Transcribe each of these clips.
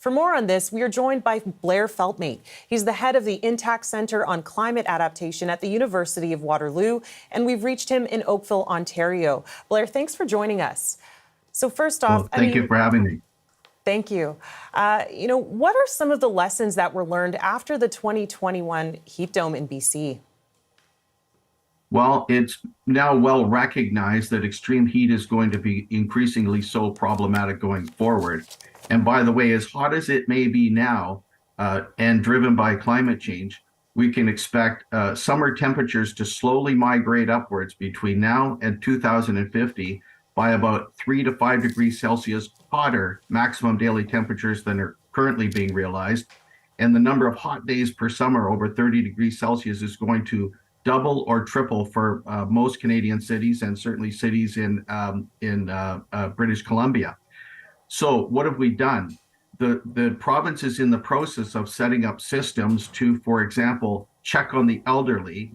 For more on this, we are joined by Blair Feltmate. He's the head of the Intact Centre on Climate Adaptation at the University of Waterloo, and we've reached him in Oakville, Ontario. Blair, thanks for joining us. So first off, well, thank you for having me. Thank you. What are some of the lessons that were learned after the 2021 heat dome in BC? Well, it's now well recognized that extreme heat is going to be increasingly so problematic going forward. And by the way, as hot as it may be now, and driven by climate change, we can expect summer temperatures to slowly migrate upwards between now and 2050 by about 3 to 5 degrees Celsius hotter maximum daily temperatures than are currently being realized. And the number of hot days per summer over 30 degrees Celsius is going to double or triple for most Canadian cities, and certainly cities in British Columbia. So what have we done? The province is in the process of setting up systems to, for example, check on the elderly,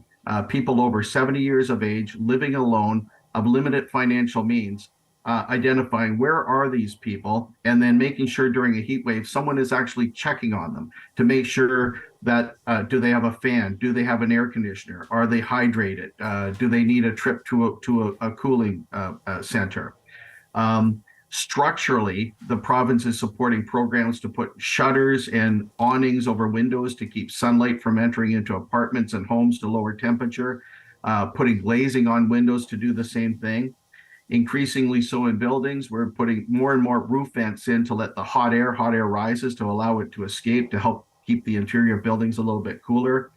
people over 70 years of age, living alone, of limited financial means, identifying where are these people, and then making sure during a heat wave, someone is actually checking on them to make sure that do they have a fan? Do they have an air conditioner? Are they hydrated? Do they need a trip to a cooling center? Structurally, the province is supporting programs to put shutters and awnings over windows to keep sunlight from entering into apartments and homes to lower temperature, putting glazing on windows to do the same thing. Increasingly so in buildings, we're putting more and more roof vents in to let the hot air rises to allow it to escape, to help keep the interior buildings a little bit cooler.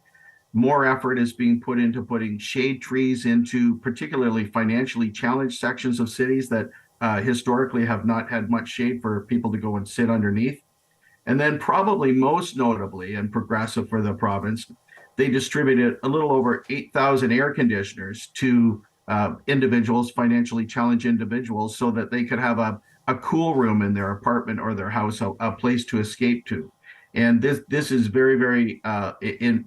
More effort is being put into putting shade trees into particularly financially challenged sections of cities that historically have not had much shade for people to go and sit underneath. And then probably most notably and progressive for the province, they distributed a little over 8,000 air conditioners to individuals, financially challenged individuals, so that they could have a cool room in their apartment or their house, a place to escape to. And this is very, very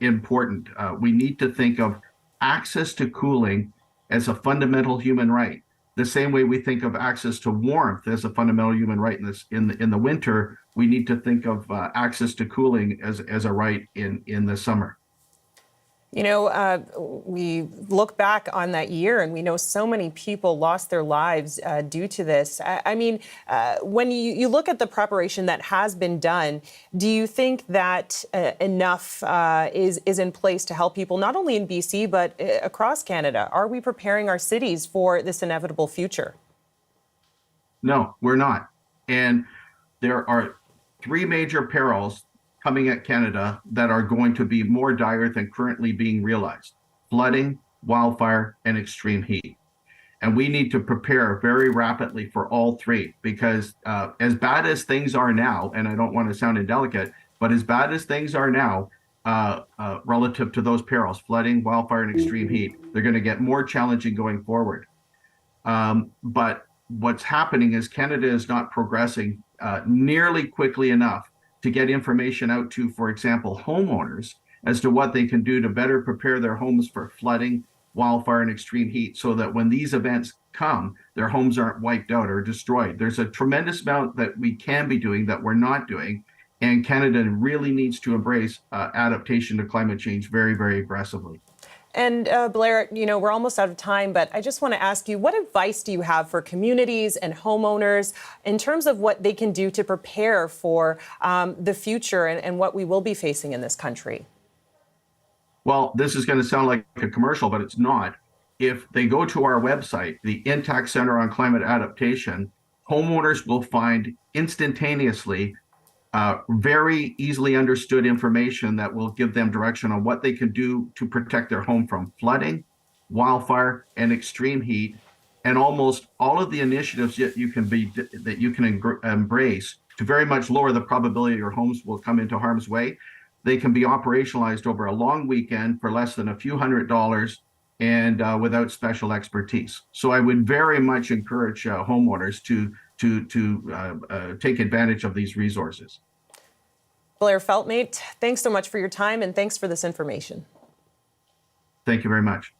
important. We need to think of access to cooling as a fundamental human right. The same way we think of access to warmth as a fundamental human right in the winter, we need to think of access to cooling as a right in the summer. We look back on that year and we know so many people lost their lives due to this. When you look at the preparation that has been done, do you think that enough is in place to help people not only in BC but across Canada? Are we preparing our cities for this inevitable future? No, we're not. And there are three major perils coming at Canada that are going to be more dire than currently being realized: flooding, wildfire, and extreme heat. And we need to prepare very rapidly for all three, because as bad as things are now, and I don't want to sound indelicate, but as bad as things are now, relative to those perils, flooding, wildfire, and extreme heat, they're going to get more challenging going forward. But what's happening is Canada is not progressing nearly quickly enough to get information out to, for example, homeowners as to what they can do to better prepare their homes for flooding, wildfire, and extreme heat, so that when these events come, their homes aren't wiped out or destroyed. There's a tremendous amount that we can be doing that we're not doing, and Canada really needs to embrace adaptation to climate change very, very aggressively. And Blair, we're almost out of time, but I just want to ask you, what advice do you have for communities and homeowners in terms of what they can do to prepare for the future and what we will be facing in this country? Well, this is going to sound like a commercial, but it's not. If they go to our website, the Intact Centre on Climate Adaptation, homeowners will find instantaneously very easily understood information that will give them direction on what they can do to protect their home from flooding, wildfire, and extreme heat, and almost all of the initiatives that you can embrace to very much lower the probability your homes will come into harm's way. They can be operationalized over a long weekend for less than a few $100s and without special expertise. So I would very much encourage homeowners to take advantage of these resources. Blair Feltmate, thanks so much for your time and thanks for this information. Thank you very much.